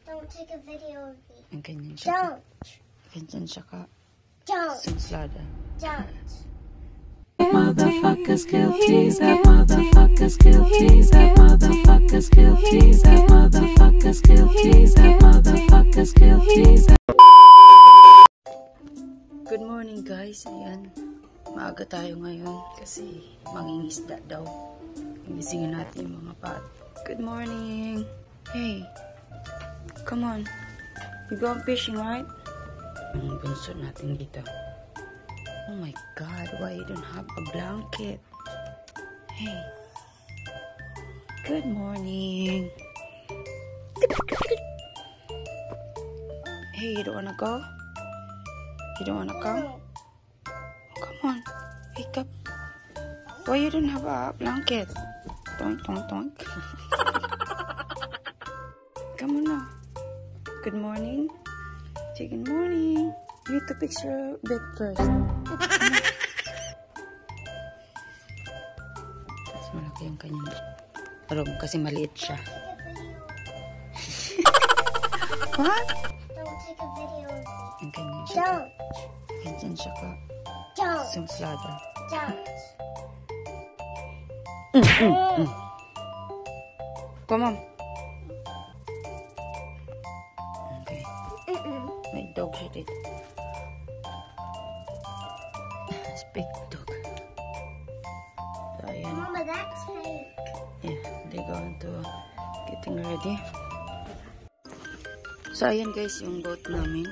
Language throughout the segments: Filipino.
Don't take a video of me. Ang ganyan siya. Don't. Ganyan siya ka. Don't. Singslada. Don't. Motherfuckers guilty, that motherfuckers guilty, that motherfuckers guilty, that motherfuckers guilty, that motherfuckers guilty. Good morning guys, ayan. Maaga tayo ngayon kasi mangingisda daw. Igisingin natin yung mga pat. Good morning. Hey, come on. You going fishing, right? Ang bunso natin dito. Oh my God, why you don't have a blanket? Hey. Good morning. Hey, you don't wanna go? You don't wanna come? Oh, come on, wake up. Why you don't have a blanket? Toink, toink, toink. Come on now. Good morning. Say good morning. You need to fix your bed first. Mas malaki yung kanyang room kasi maliit siya. What? Don't take a video of me. Ang ganyan siya. Don't. Ganyan siya ka. Don't. Singslada. Don't. Come on. Okay. My dog hit it. It's big dog. So, ayan. Mama, that's fake. Yeah, they're going to getting ready. So, ayan guys, yung boat namin.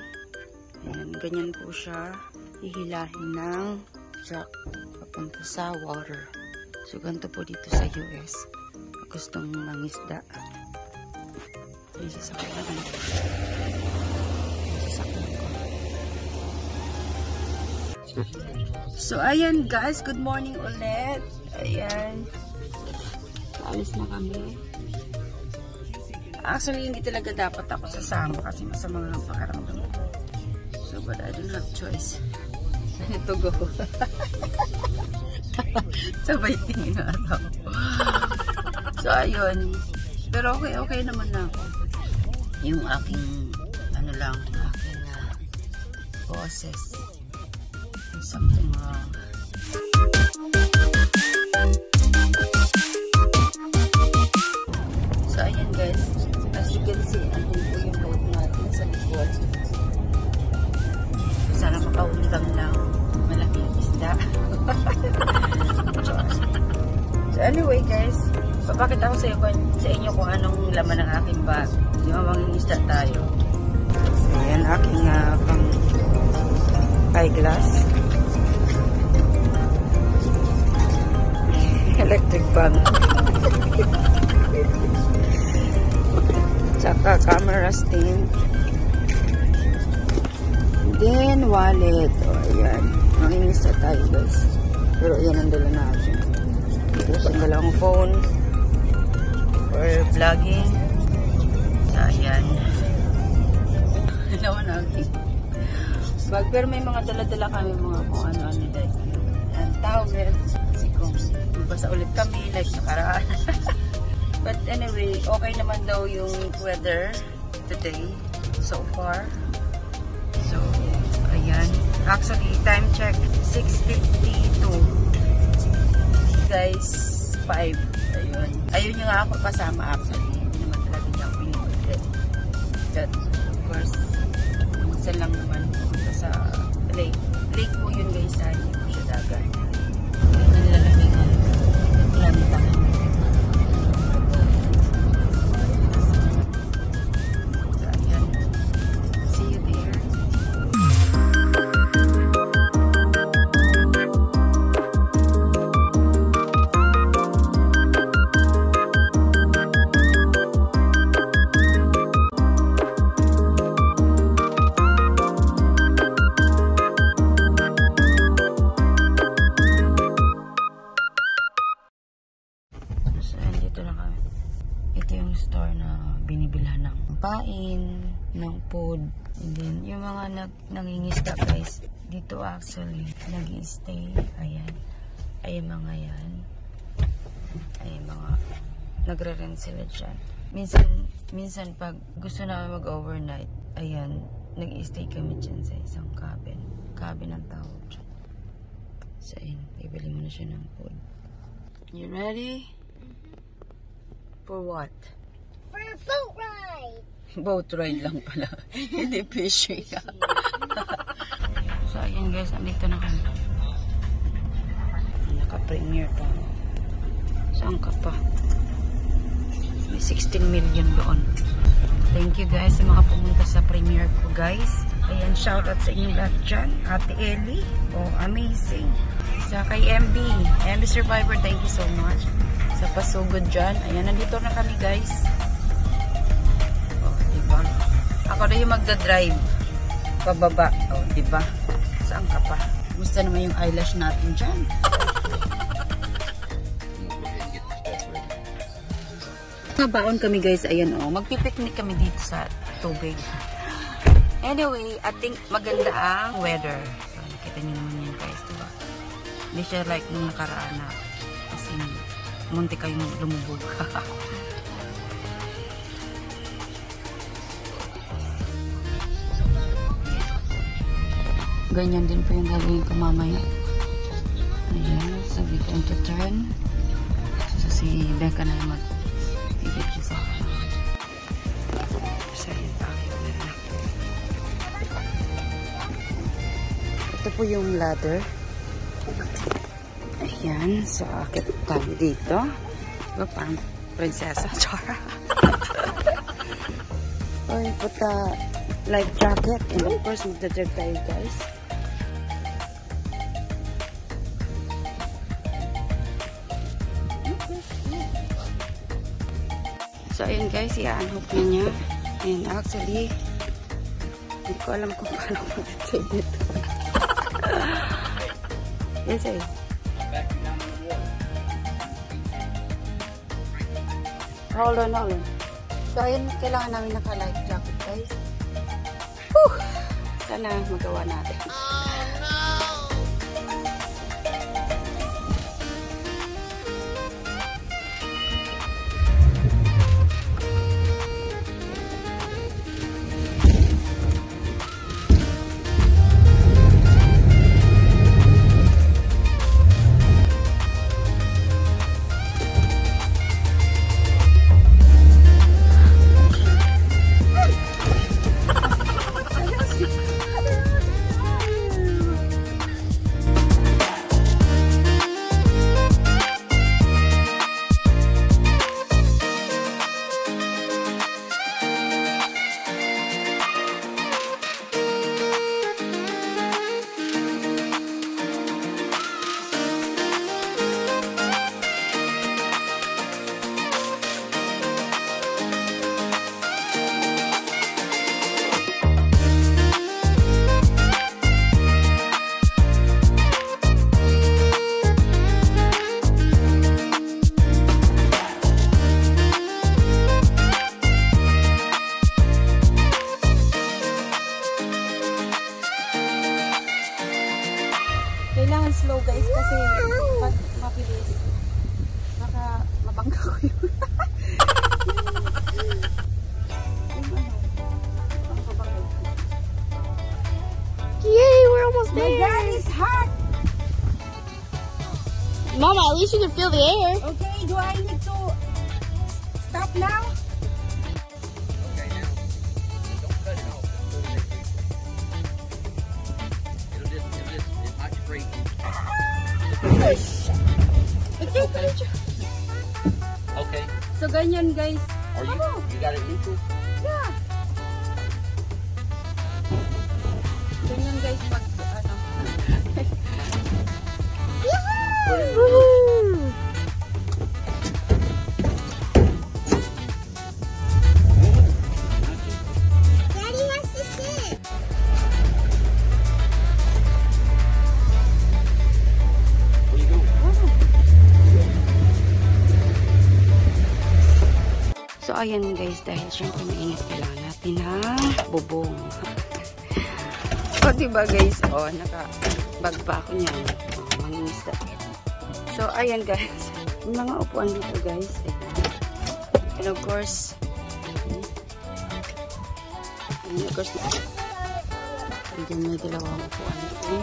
Ayan, ganyan po siya. Hihilahin ng truck papunta sa water. So, ganito po dito sa US. Gustong mangisda. May sasakyan ko. May sasakyan ko. So, ayan guys. Good morning ulit. Ayan. Alis na kami. Actually, hindi talaga dapat ako sasama kasi masama ng pakiramdam ko. So, but I don't have choice. Ito go. Sabay tingin na ako. So, ayun. Pero okay naman na ako. Yung aking, ano lang, aking boses. There's something wrong. So, ayan guys. As you can see, andun po yung boat natin sa likod. Sana makahuli kami ng malaking isda. So, anyway guys, papakita ko sa inyo kung anong laman ng aking bag. Yung mangingisda tayo. Ayan, aking pang eyeglass. Electric bag. Tsaka camera stand. Then, wallet. O, ayan. Mangingisda tayo guys. Pero ayan ang dala natin. Tapos ang dalawang phone for vlogging. So, ayan. Dalawa na aking bag. Pero may mga dala-dala kami mga kung ano-ano like and towel. Kasi kung basa ulit kami like nakaraan. But anyway, okay naman daw yung weather today so far. So, ayan. Actually, time check 6:52. Guys, 5. Ayun. Ayun yung nga ako kasama actually. Hindi naman talaga niya ako pinipigil. But, of course, minsan lang naman pumunta sa lake. Lake po yun guys, hindi po siya dagat. Ang lalamig ng planta. So, ayan. See you there. Store na binibilhan ng pain, ng food, and then yung mga nangingisda guys dito actually nag-i-stay. Ayan, ay mga yan ay mga nagre-rent sila dyan. Minsan minsan pag gusto namin mag-overnight, ayan, nag-stay kami dyan sa isang cabin. Cabin ang tawag dyan. So, ayun, bibili mo na siya ng food. You ready? For what? For a boat ride. Boat ride lang pala. Hindi fishing. So, ayan guys, andito na kami. Naka-premiere pa. Saan ka pa? May 16 million doon. Thank you guys sa mga pumunta sa premiere ko guys. Ayan, shoutout sa inyo lahat dyan. Ate Ellie. Oh, amazing. Sa kay MB. MB Survivor, thank you so much. Sa pasugod dyan. Ayan, nandito na kami guys. Oh, diba? Ako na yung magdadrive. Pababa. Oh, diba? Saan ka pa? Gusto naman yung eyelash natin dyan. Baon kami guys, ayan o. Magpipiknik kami dito sa tubig. Anyway, I think maganda ang weather. So, nakita niyo naman yan guys, diba? Hindi siya like nung nakaraan na kasi munti kayong lumubog. Ganyan din po yung gagawin ko mamaya. Ayan, so we're going to turn. So si Becca na mag video sa akin. So yun tayo na. Ito po yung ladder. Ayan, so akit tayo dito. Diba parang prinsesa? Chara. Or put the life jacket and of course magdadrive tayo guys. So, ayun guys, i-unhook na niya. And actually, hindi ko alam kung paano mag-try nito. Yes, eh. Hold on, hold on. So, ayun, kailangan namin naka-life jacket, guys. Whew! Sana magawa natin. Kailangan slow guys kasi pag mabilis baka mabangga ko yun. Yay, we're almost there. My God, it's hot! Mama, at least you can feel the air. Okay, do I need to stop now? Okay, now, don't cut it off. It'll not break. Okay. So, ganyan guys. Are you got it neutral? Yeah. Ganyan guys pag ano. Daddy has to sit. Where you going? So, ayan guys, dahil syempre mainit, kailangan natin ng bubong. O, diba guys? O, naka-bag pa ako niyan. O, mangingisda. So, ayan guys. May mga upuan dito guys. Ayan. And of course, And of course, dyan may dalawang upuan ito.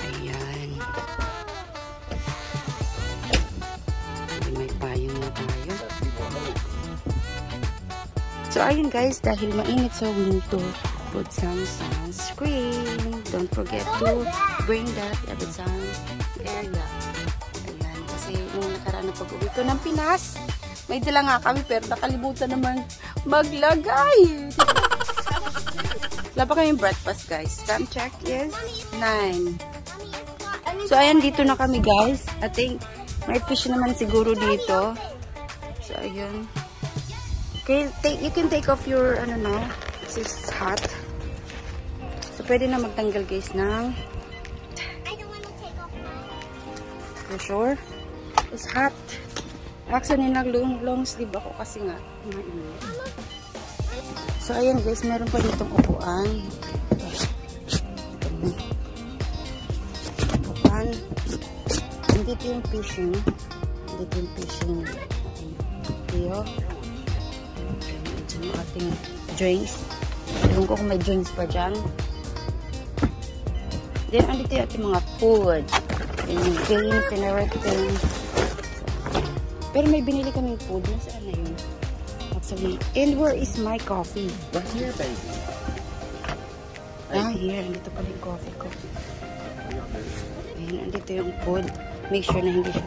Ayan. May payong na tayo. So, ayun guys, dahil mainit sa winter, put some sunscreen. Don't forget to bring that at the sun area. Ayan, kasi nung nakaraan na pag-uwi ko ng Pinas, may dala nga kami pero nakalimutan naman maglagay. Wala pa kami breakfast guys. Time check is 9. So, ayan, dito na kami guys. I think may fish naman siguro dito. So, ayun. Okay, you can take off your, ano na, this is hot. So, pwede na magtanggal guys ng, I don't want to take off mine. you sure? It's hot. Actually, nag-long sleeve ako kasi nga, mainit. So, ayan guys, meron pa ditong upuan. Upuan. Dito yung fishing. Dito yung fishing. Dito. Yung ating drinks. Ewan ko kung may drinks pa dyan. Then, andito yung ating mga food. And games and everything. Pero may binili kaming food. Nasaan na yun? Actually. And where is my coffee? Right here, baby. Ah, here. Andito pala yung coffee ko. Ayan, andito yung food. Make sure na hindi siya.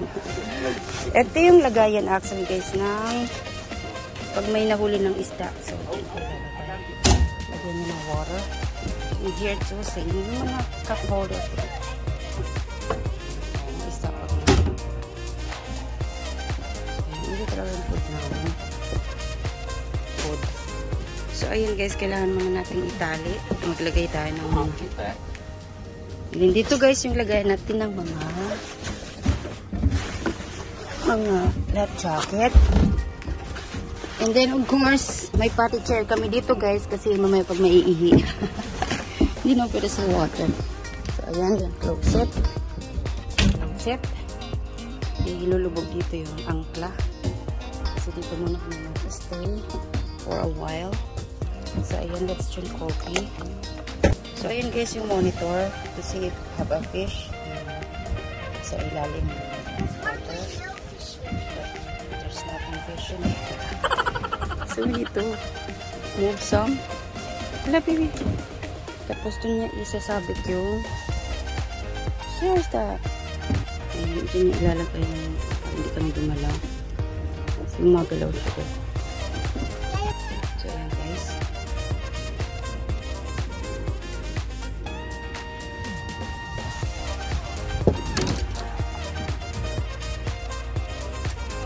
Ito yung lagayan actually guys ng pag may nahuli ng isda. So, lagyan nyo ng water. And here too, sa inyo yung mga cup holder. Isda pa rin. Hindi talaga yung food namin. Food. So, ayun guys, kailangan muna natin itali. Maglagay tayo ng mga. And dito guys, yung lagay natin ng mga lap jacket. And then, of course, may potty chair kami dito, guys, kasi mamaya pag maiihi. Hindi na pwede sa water. So, ayan, then close it. Close it. Ilulubog dito yung angkla. Kasi dito muna kami mag-stay for a while. So, ayan, let's drink coffee. So, ayan, guys, yung monitor to see if we have a fish sa ilalim ng water. But there's nothing fish in it. So, we need to move some. Wala, baby. Tapos, dun niya isasabit yung where's that? Ayun, dun niya ilalagay yung hindi kami dumalaw. So, magalaw siya. So, ayan, guys.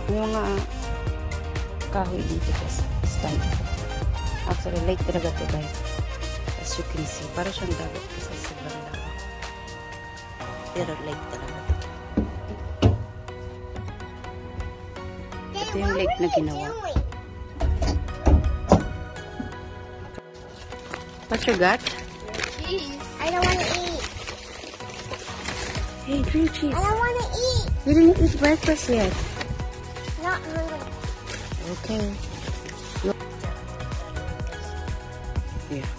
Yung mga kahoy dito guys, stand. Actually, light talaga to guys. As you can see, para siyang dagat kasi sobrang lama. Pero light talaga to. Ito yung light na ginawa. What you got? Cheese. I don't want to eat. Hey, drink cheese. I don't want to eat. You didn't eat breakfast yet. Not hungry. Okay. Look. Yeah.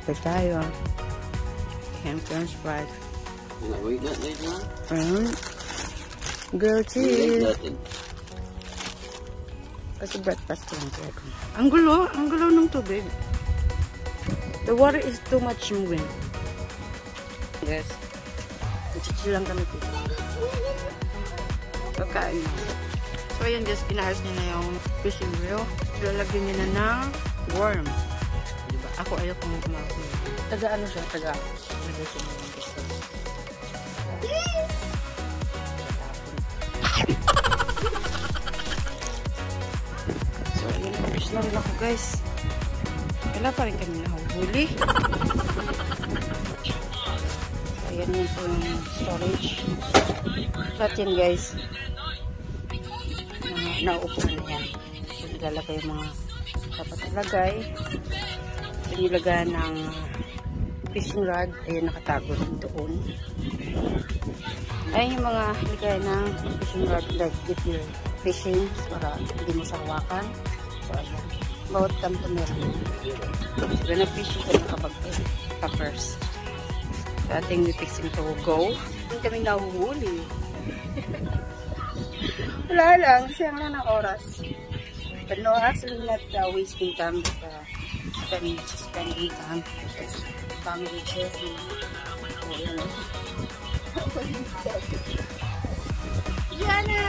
Kape tayo. And french fries. You not eating that later on? Grilled You ate cheese. nothing. Kasi breakfast lang tayo. Ang gulo ng tubig. The water is too much moving. Yes. Chichi lang kami dito. Pagkain mo. So, ayan, just pinaayos niya na yung fishing reel. Lalagyan niya na ng worm. Diba? Ako ayaw kong kumakain. Taga ano siya? Taga. Lagay siya na yung gusto. So, ayan, fish na rin ako, guys. Wala pa rin kami nahuhuli. So, ayan yun po yung storage. Lahat yan, guys. Nauupuan na yan. So, ilalagay yung mga dapat ilagay. Inilagay ng fishing rod. Ayun, nakatago rin doon. Ayun yung mga ilagay ng fishing rod like if you're fishing para hindi mo sawakan. So, ayan. Bawat kanto meron. We're gonna fish ito nakabag first. So, I think we're fixing to go. Hindi kami nahuhuli. Wala lang. Siyang lang ng oras. But no, actually not wasting time. Spending time. Family trip. Gianna!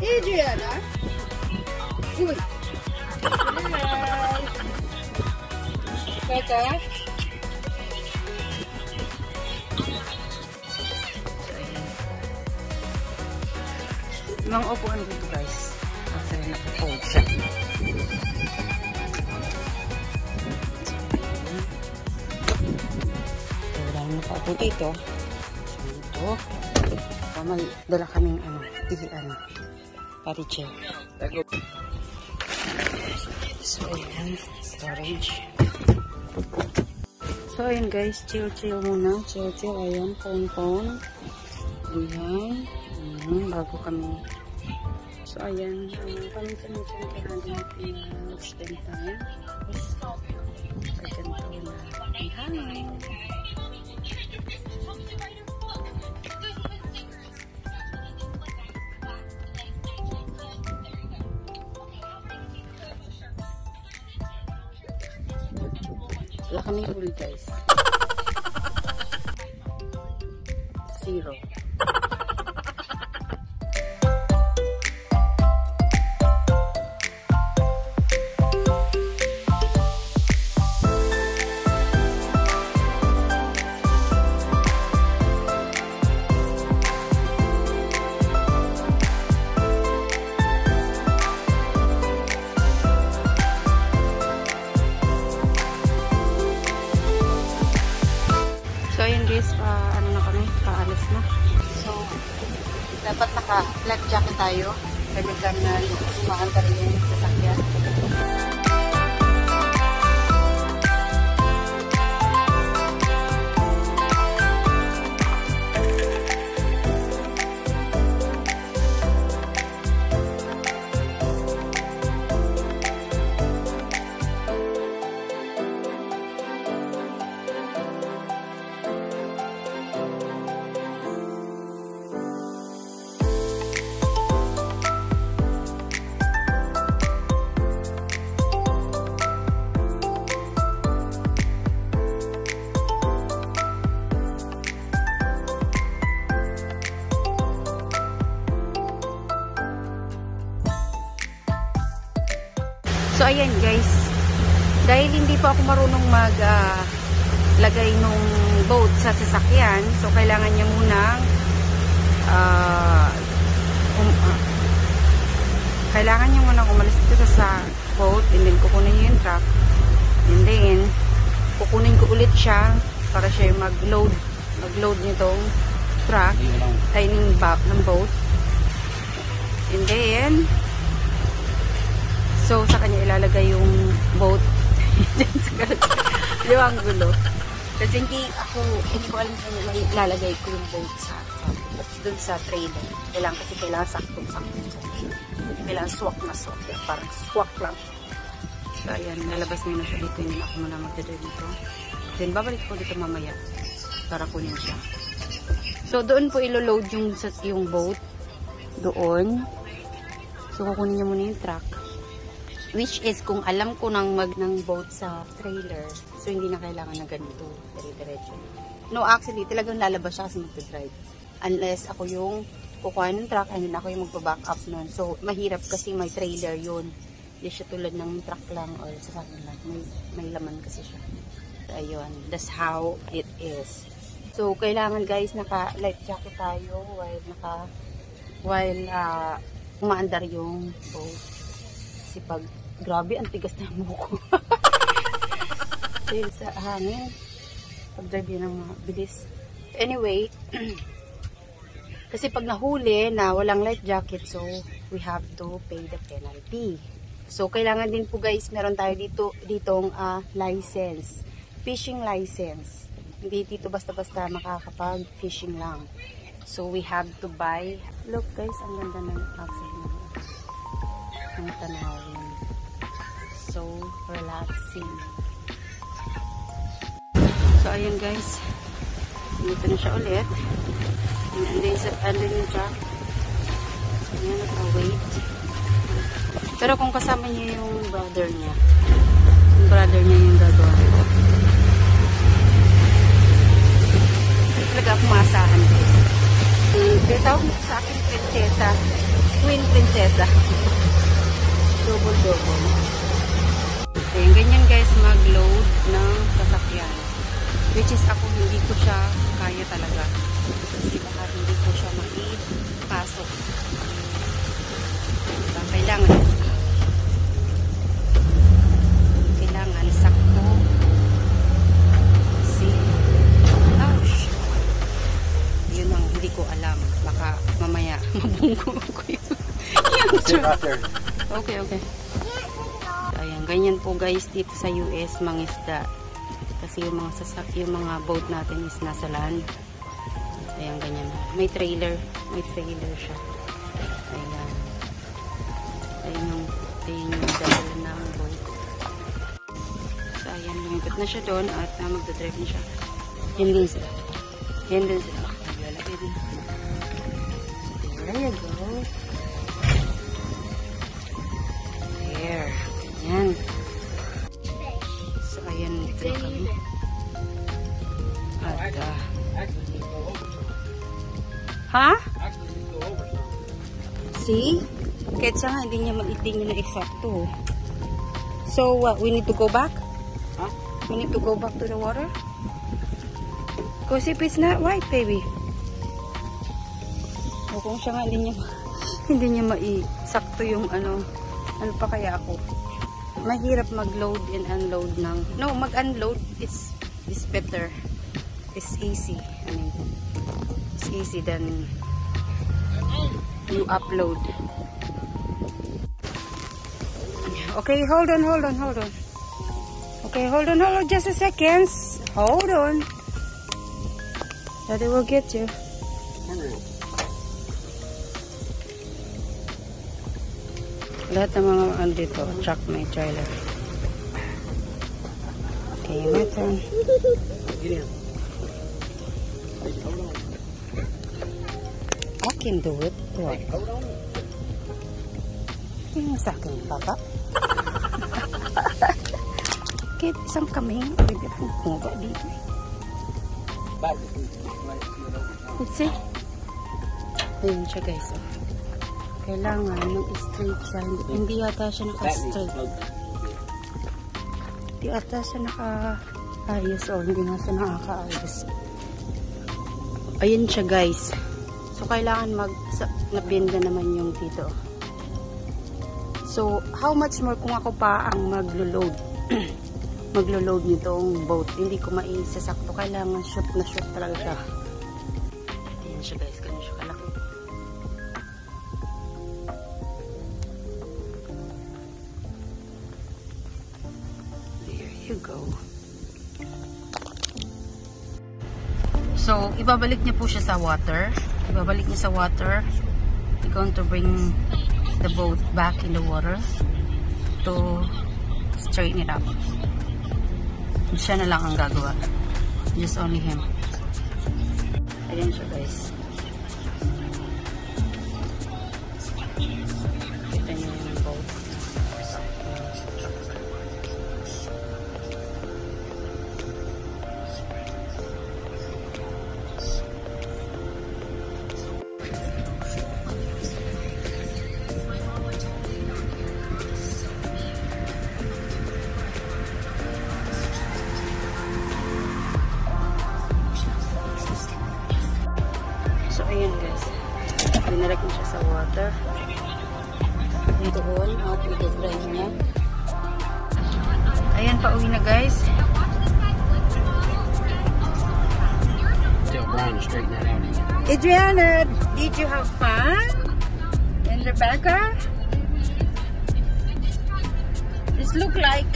Hey, Gianna! Uy! Hi! Kaka? Mga upuan dito guys. Actually naka-fold siya. So, dahil nakaupo dito. Dito. May dala kaming party chair. So, ayan. Storage. So, ayan guys. Chill muna. Chill. Ayan. Phone. Ayan. Bago kami. So, ayan. Paminsan-minsan kailangan natin mag-spend time. Tapos, ganito na. Hi! Wala kami huli guys. 0. Dapat naka-flat jacket tayo. Pwede kang na umaandar yung sasakyan. So, ayan guys. Dahil hindi pa ako marunong lagay nung boat sa sasakyan. So, kailangan niya munang umalis dito sa boat. And then, kukunin niya yung truck. And then, kukunin ko ulit siya para siya mag-load nitong truck. Ay, yung back ng boat. And then, so, sa kanya ilalagay yung boat. Di ba ang gulo? Kasi hindi ko alam kung may ilalagay ko yung boat dun sa trailer. Kailangan saktong-sakto. Kailangan swak na swak. Parang swak lang. So, ayan. Nalabas niya na siya dito. Hindi na ako muna magdadrive dito. Then, babalik ko dito mamaya para kunin siya. So, doon po ilo-load yung boat. Doon. So, kukunin niya muna yung truck. Which is, kung alam ko ng boat sa trailer, so hindi na kailangan na ganito, dire-diretso. No, actually, talagang lalabas siya kasi magdadrive. Unless ako yung kukuha ng truck and then ako yung magpa-back up nun. So, mahirap kasi may trailer yun. Hindi siya tulad ng truck lang or sasakyan lang. May laman kasi siya. So, ayun. That's how it is. So, kailangan guys, naka-life jacket tayo while umaandar yung boat. Kasi pag grabe, ang tigas na buko. Dahil sa hangin. Pag-drive yun ang bilis. Anyway, kasi pag nahuli na walang life jacket, so we have to pay the penalty. So, kailangan din po guys, meron tayo ditong license. Fishing license. Hindi dito basta-basta makakapag-fishing lang. So, we have to buy. Look guys, ang ganda ng accent ng tanawin. so relaxing. So ayun guys, dito na siya ulit. Andun yung truck. Ayan, naka-wait. Pero kung kasama niya yung brother niya yung gagawa ko. Talaga akong maasahan guys. Tawag mo sa akin prinsesa. Queen prinsesa. Double. Ayan, ganyan guys mag-load ng sasakyan. Which is ako hindi ko siya kaya talaga. Kasi baka hindi ko siya maipasok. Kailangan sakto. Kasi yun ang hindi ko alam. Baka mamaya mabunggo ko yun. Sit right there. Okay. Ayan, ganyan po guys dito sa US mangisda. Kasi yung mga boat natin is nasa land. Ayan, ganyan. May trailer siya. Ayan. Ayun yung dala ng boat. So, ayan, lumipit na siya doon at magdadrive na siya. Yan din sila. Lalagay din. There you go. There. Ayan. So, ayan, ito na kami. At, Actually, just go over some. ha? Actually, just go over some. See? Kahit siya nga, hindi niya na eksakto. So, what? We need to go back? Huh? We need to go back to the water? Because if it's not white, baby. O kung siya nga, hindi niya maisakto yung ano pa kaya ako. Mahirap mag-load and unload ng... No, mag-unload is better. It's easy. I mean, it's easy than you upload. Okay, hold on. Okay, hold on just a second. Hold on. Daddy will get you. Lahat ng mga andito, truck may trailer. Okay, my turn. Get in. I can do it. What? Hold on. Tingnan sa akin, Papa. Kahit isang kaming, pwede akong bumaba dito. Back. Let's see. Ayun siya guys. Oh. Kailangan mag-straight siya. Hindi yata siya naka-straight. Hindi yata siya naka-ayos. O, hindi nga siya nakaka-ayos. Ayun siya guys. So, kailangan nabenda naman yung dito. So, how much more kung ako pa ang maglo-load? Maglo-load nitong boat. Hindi ko maisasakto. Kailangan shoot na shoot talaga siya. Ayun siya guys. Ganun siya kalaki. There you go. So, ibabalik niya po siya sa water. Ibabalik niya sa water. We're going to bring the boat back in the water to straighten it up. Siya na lang ang gagawa. Just only him. Ayan siya guys. Kita niyo yung boat. So, ayan guys. Dinarek mo siya sa water. Doon. At i-dry niya. Ayan, pauwi na guys. Tell Brian to straighten that out again. Adriana, did you have fun? And Rebecca? This look like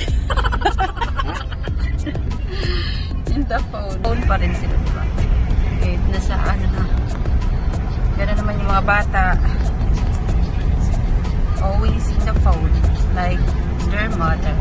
in the phone. Phone pa rin sila, diba? Okay, nasa ano na. Gano'n naman yung mga bata. Always in the phone. Like, their mother.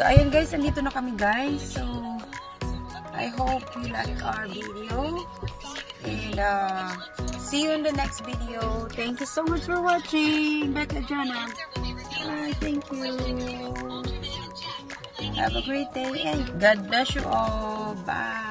Ayun guys, andito na kami guys. So, I hope you like our video. And see you in the next video. Thank you so much for watching. Becca Jana. Bye, thank you. Have a great day and God bless you all. Bye.